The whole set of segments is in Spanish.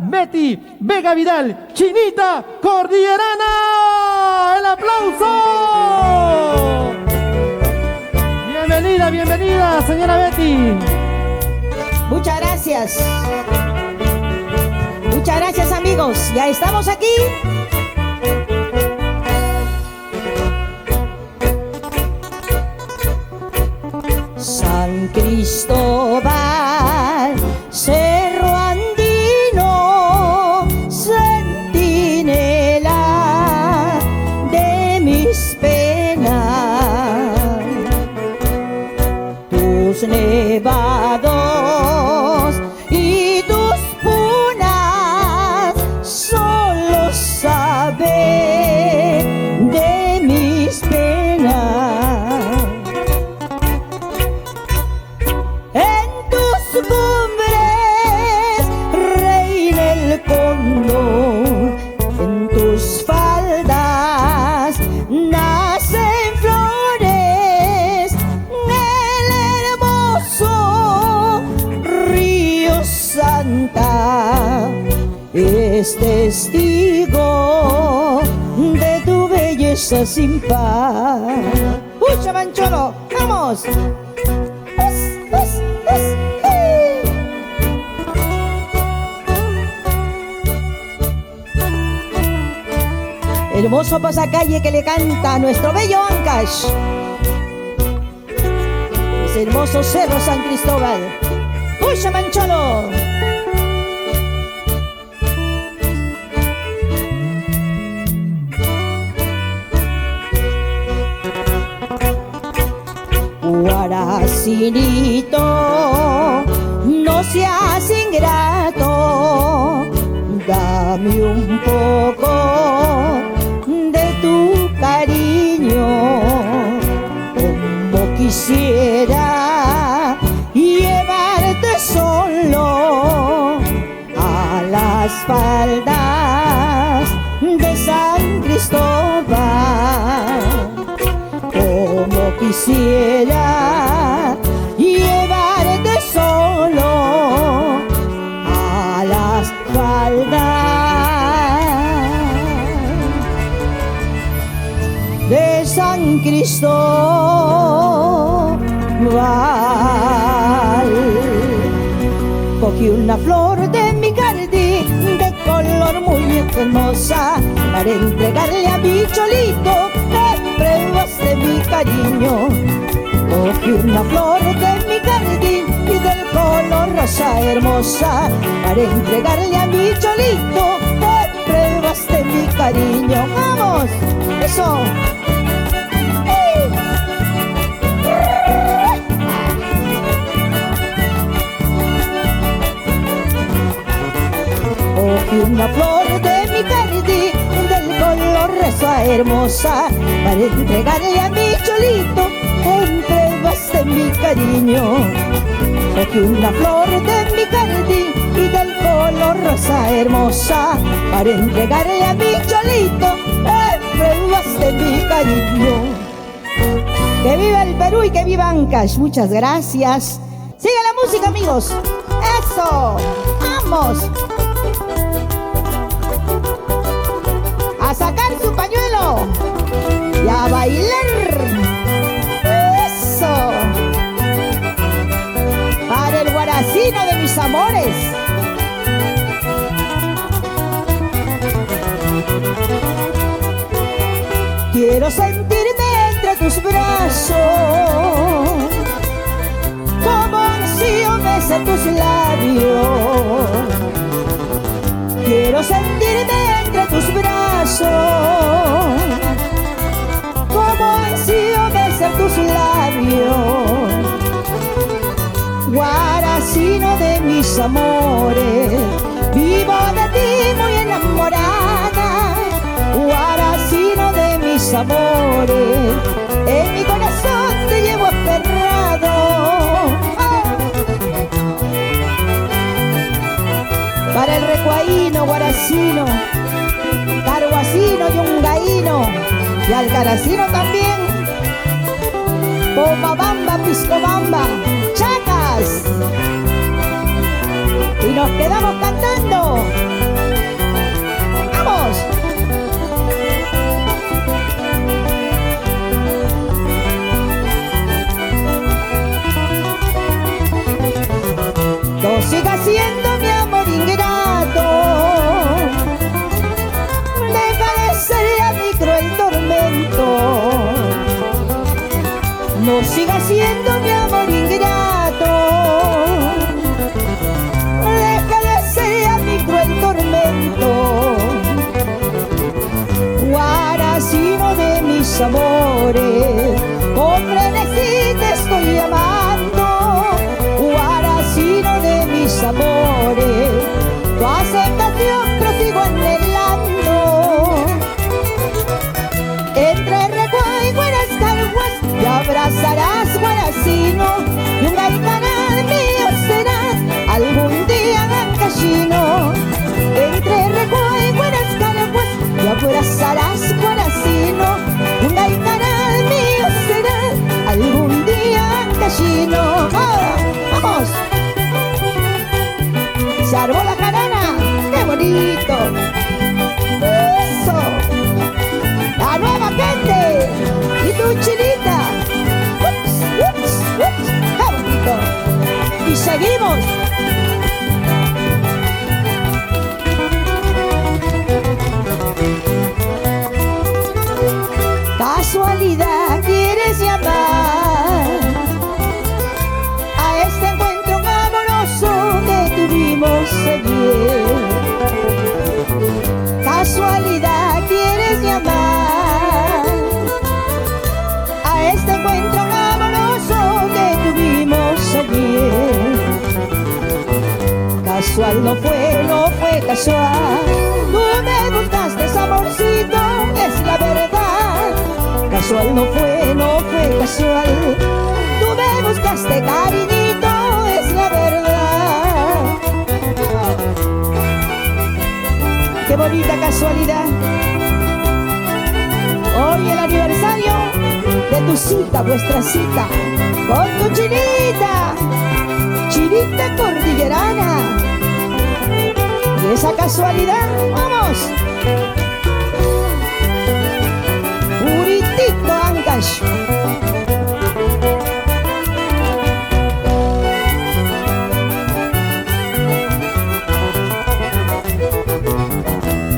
Betty Vega Vidal, Chinita Cordillerana. ¡El aplauso! Bienvenida, bienvenida, señora Betty. Muchas gracias. Muchas gracias, amigos. Ya estamos aquí. San Cristóbal, Cerro Andino, centinela de mis penas, tus nevados y tus punas solo saben de mis penas. En tus cumbres reina el cóndor, en tus faldas nacen flores, el hermoso río Santa es testigo de tu belleza sin par. ¡Uy, Chamancholo! ¡Vamos! Hermoso pasacalle que le canta a nuestro bello Ancash. Ese hermoso cerro San Cristóbal. ¡Pucha, Mancholo! Guaracinito, no seas ingrato, dame un poco de tu cariño, como quisiera llevarte solo a las faldas de San Cristóbal, como quisiera llevarte solo a las faldas de San Cristóbal. Cogí una flor de mi jardín de color muy hermosa para entregarle a mi cholito de pruebas de mi cariño. Cogí una flor de mi jardín y del color rosa hermosa para entregarle a mi cholito de pruebas de mi cariño. ¡Vamos! ¡Eso! Cogí una flor de mi jardín del color rosa hermosa para entregarle a mi cholito en pruebas de mi cariño. Cogí una flor de mi jardín y del color rosa hermosa para entregarle a mi cholito en pruebas de mi cariño. Que viva el Perú y que viva Ancash. Muchas gracias. Sigue la música, amigos. ¡Eso! ¡Vamos! A sacar su pañuelo y a bailar. ¡Eso! Para el guaracino de mis amores. Quiero sentirme entre tus brazos, como ansío besa tus labios. Quiero sentirme entre tus brazos, como ansío besar tus labios. Guaracino de mis amores, vivo de ti muy enamorada. Guaracino de mis amores, en mi corazón te llevo aferrado. Para el recuaíno, guaracino, carguacino, yungaíno y alcaracino también. Pomabamba, piscobamba, chacas. Y nos quedamos cantando. amores. Con frenesí te estoy llamando, guaracino de mis amores. Tu aceptación prosigo anhelando. Entre Recuay y buenas calguas te abrazarás, guaracino, y un gaitanal mío serás algún día cachino. Entre Recuay y buenas calguas te abrazarás, guaracino, y un gaitanal mío serás algún día cachino. ¡Ah! ¡Vamos! Se armó la jarana, ¡qué bonito! ¡Eso! ¡La nueva gente! ¡Y tu Chinita! ¡Ups, ups, ups! ¡Qué bonito! ¡Y seguimos! Casualidad quieres llamar a este encuentro amoroso que tuvimos ayer. Casualidad quieres llamar a este encuentro amoroso que tuvimos ayer. Casual no fue casual. Tú me buscaste, amorcito, es la verdad. Casual no fue casual. Tú me buscaste, cariñito, es la verdad. Qué bonita casualidad. Hoy el aniversario de tu cita, vuestra cita, con tu Chinita, Chinita cordillerana. Y esa casualidad, vamos. Puritito Ancash.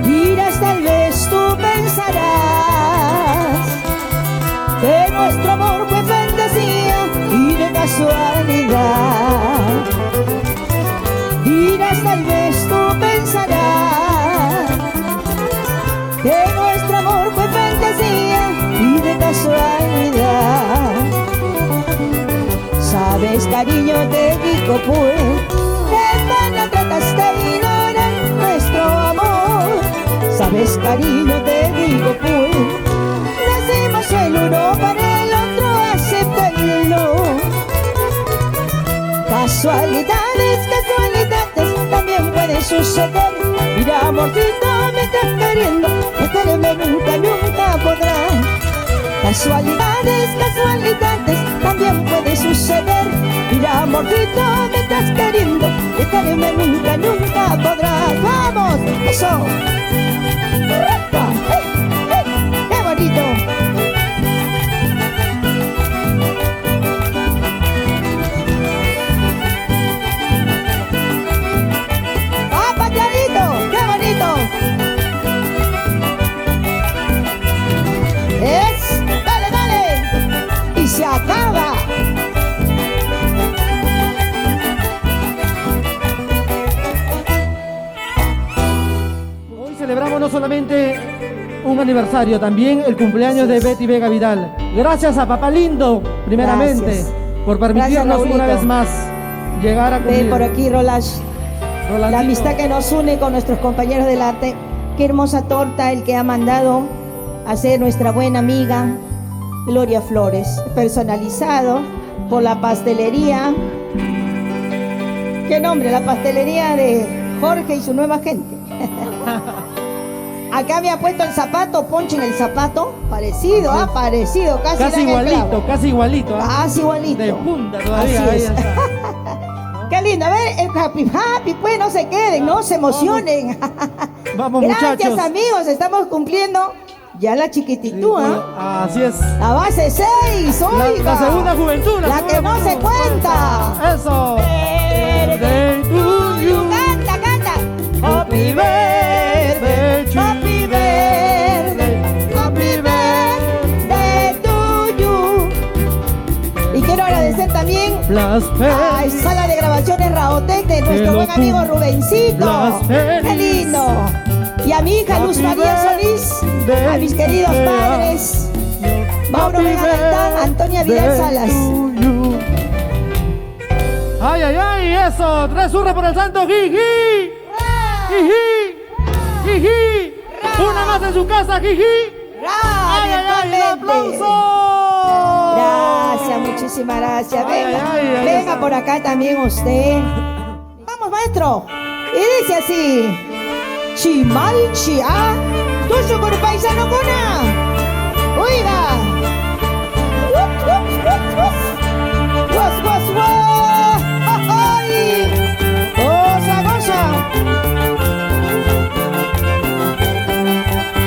Dirás, tal vez tú pensarás que nuestro amor fue fantasía y de casualidad. Dirás, tal vez tú pensarás que nuestro amor fue fantasía y de casualidad. Sabes, cariño, te digo pues, que pena tratas de ignorar nuestro amor. Sabes, cariño, te digo pues, nacimos el uno para el otro, acéptalo. Casualidades, casualidades también pueden suceder. Mira, amorcito, me estás queriendo, que quererme nunca, nunca podrá. Casualidades, casualidades también pueden suceder. Mira, amorcito, me estás queriendo, que quererme nunca, nunca podrá. ¡Vamos! ¡Eso! ¡Correcto! ¡Qué bonito! Se acaba. Hoy celebramos no solamente un aniversario, también el cumpleaños de Betty Vega Vidal. Gracias a Papá Lindo, primeramente, Gracias. por permitirnos Gracias, una vez más llegar a cumplir. Ven por aquí, Rolash. Rolandito. La amistad que nos une con nuestros compañeros del arte. Qué hermosa torta el que ha mandado a hacer nuestra buena amiga Gloria Flores, personalizado por la pastelería. ¿Qué nombre? La pastelería de Jorge y su nueva gente. Acá me ha puesto el zapato, ponche en el zapato, parecido, parecido, casi Casi dan el igualito, clavo. casi igualito. Casi igualito. De punta todavía. Así Ahí es. está. Qué lindo, a ver, el happy, pues no se queden, no se emocionen. Vamos, Gracias, muchachos. amigos, estamos cumpliendo ya la chiquititúa. Así es. La base 6, oiga. La segunda juventud. La que no se cuenta. Eso. Birthday to you. Canta, canta. Happy birthday to Happy birthday, happy birthday to you. Y quiero agradecer también a Sala de Grabaciones Raotec de nuestro buen amigo Rubencito. Qué lindo. Y a mi hija Luz María Solís, a mis queridos padres, Mauro Vega Gaitán, Antonia Vidal Salas. Ay, ay, ay, eso. 3 urras por el santo. Jiji. Jiji. Jiji. Una más en su casa, jiji. Ay, ay, ay, el aplauso. Gracias, muchísimas gracias. Venga, Ay, ay, ay, venga por acá también usted. Vamos, maestro. Y dice así: Chimalchi, ah, tuyo por paisano cuna. Oiga. Guas, guas, guas. Ay. Goza, goza.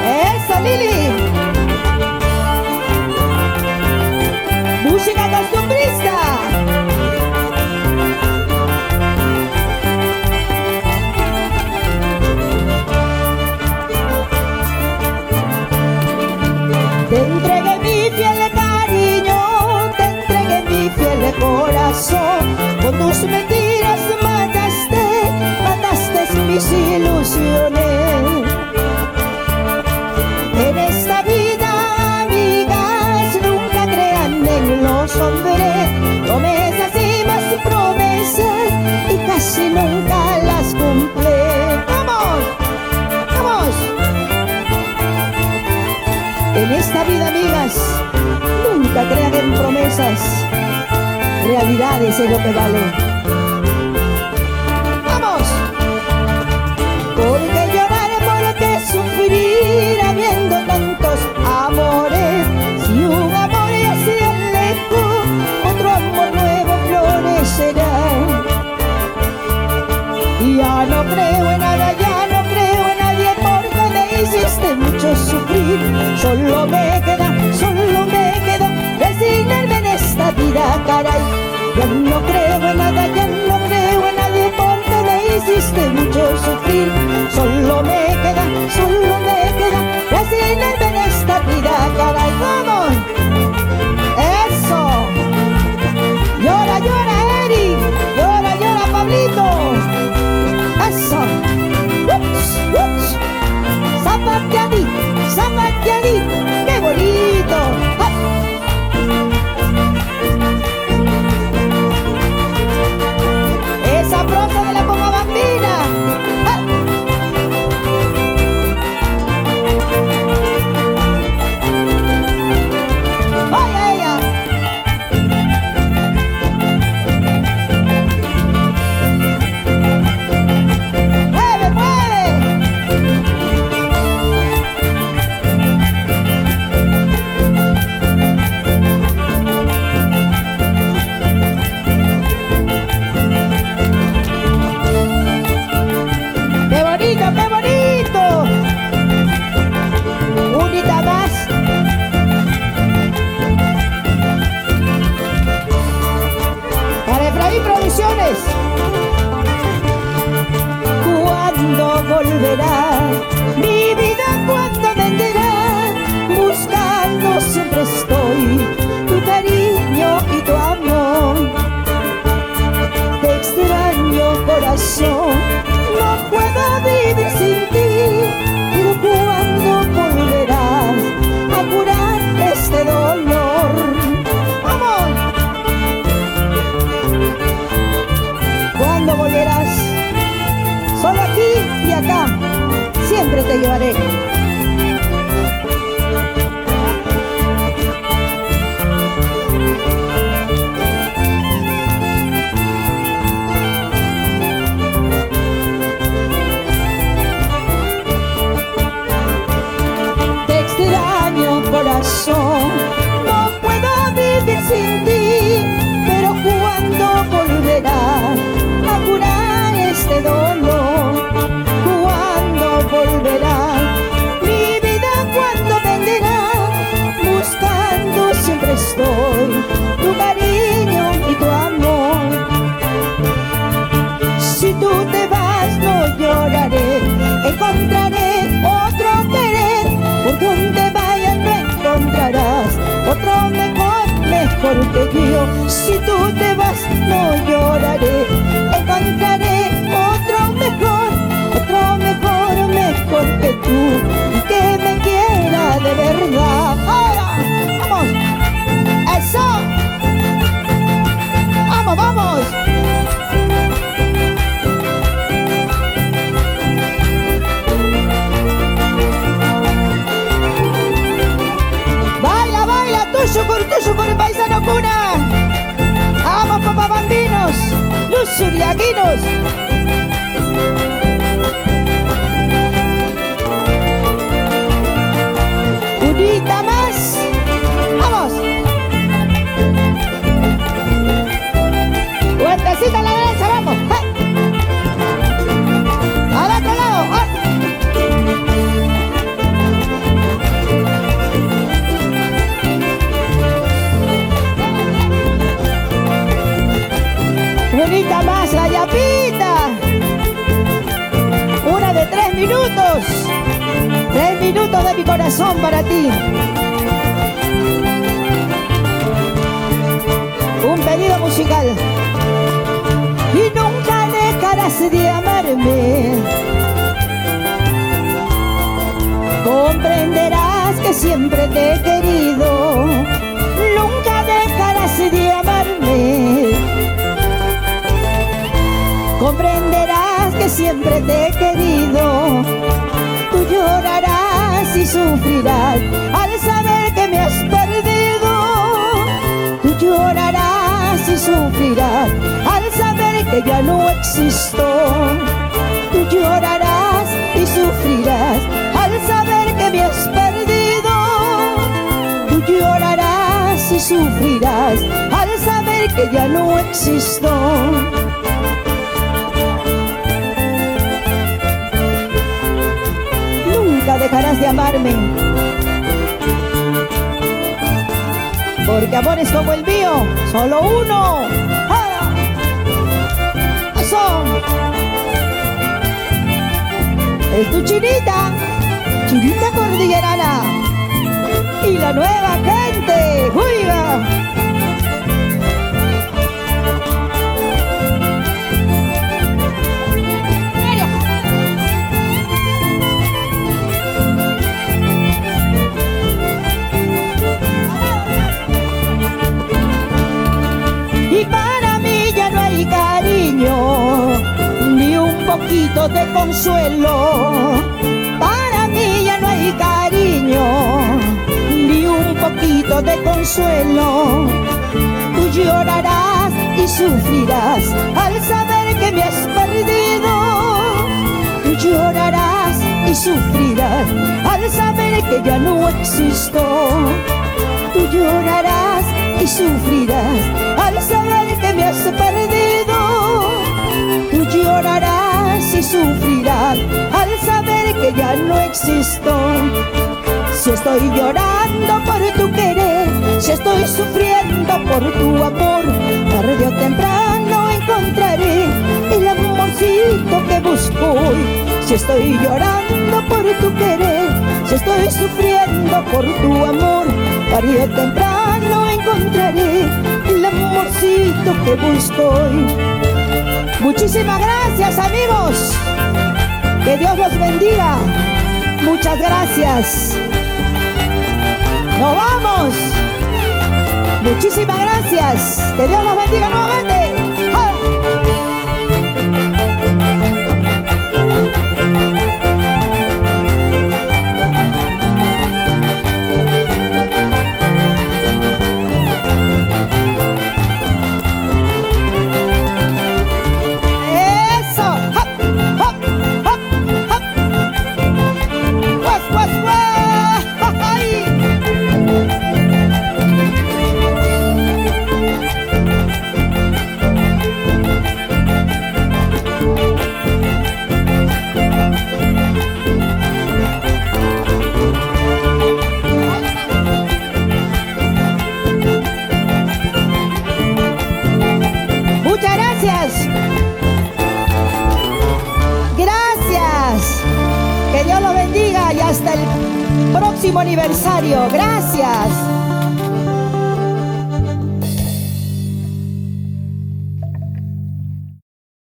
Esa, Lili. Música costumbrista. Te entregué mi fiel cariño, te entregué mi fiel corazón. Con tus mentiras mataste mis ilusiones. En esta vida, amigas, nunca crean en los hombres. Promesas y más promesas y casi nunca las cumplen. ¡Vamos! ¡Vamos! En esta vida, amigas, nunca crean en promesas. Realidades es lo que vale. ¡Vamos! Porque llorar, porque sufrir habiendo tantos amores. Si un amor ya se alejó, otro amor nuevo florecerá. Ya no creo en nada, ya no creo en nadie, porque me hiciste mucho sufrir. Solo me queda resignarme en esta vida, caray. Ya no creo en nada, ya no creo en nadie, porque me hiciste mucho sufrir. Solo me queda resignarme en esta vida, caray. ¡Vamos! ¡Eso! Llora, llora, Eri. Llora, llora, Pablito. ¡Eso! ¡Ups, ups! ¡Zapateadito! ¡Qué bonito! ¡Ah! Esa prosa de la Poma Bambina. ¡Ah! ¡Vaya ella! ¡Mueve, mueve! ¡Qué bonito, qué bonito! Unita más. Para Efraín Producciones. ¿Cuándo volverá? Mi vida, ¿cuándo vendrá? Buscando siempre estoy tu cariño y tu amor. Te extraño, corazón, no puedo vivir sin ti. Pero ¿cuándo volverás a curar este dolor? ¡Vamos! ¿Cuándo volverás? Solo aquí y acá, siempre te llevaré. Te extraño, corazón, no puedo vivir sin ti. Pero ¿cuándo volverás a curar este dolor? ¿Cuándo volverás? Mi vida, ¿cuándo vendrá? Buscando siempre estoy tu cariño y tu amor. Si tú te vas, no lloraré, encontraré otro querer. Por donde vayas no encontrarás otro mejor que yo. Si tú te vas, no lloraré, encontraré otro mejor que tú, que me quiera de verdad. Ahora, vamos. minuto de mi corazón para ti. Un pedido musical. Y nunca dejarás de amarme. Comprenderás que siempre te he querido. Nunca dejarás de amarme. Comprenderás que siempre te he querido. Tú llorarás y sufrirás al saber que me has perdido. Tú llorarás y sufrirás al saber que ya no existo. Tú llorarás y sufrirás al saber que me has perdido. Tú llorarás y sufrirás al saber que ya no existo. Nunca dejarás de amarme, porque amores como el mío, solo uno. ¡Ah! ¡Eso! Es tu Chinita, Chinita Cordillerana, y la nueva gente. ¡Juiga! Y para mí ya no hay cariño, ni un poquito de consuelo. Para mí ya no hay cariño, ni un poquito de consuelo. Tú llorarás y sufrirás al saber que me has perdido. Tú llorarás y sufrirás al saber que ya no existo. Tú llorarás y sufrirás al saber que me has perdido. Tú llorarás y sufrirás al saber que ya no existo. Si estoy llorando por tu querer, si estoy sufriendo por tu amor, tarde o temprano encontraré el amorcito que busco hoy. Si estoy llorando por tu querer, si estoy sufriendo por tu amor, tarde o temprano encontraré el amorcito que busco hoy. Muchísimas gracias, amigos. Que Dios los bendiga. Muchas gracias. ¡Nos vamos! Muchísimas gracias. Que Dios los bendiga nuevamente. ¡Ah! Gracias. Que Dios los bendiga y hasta el próximo aniversario. Gracias.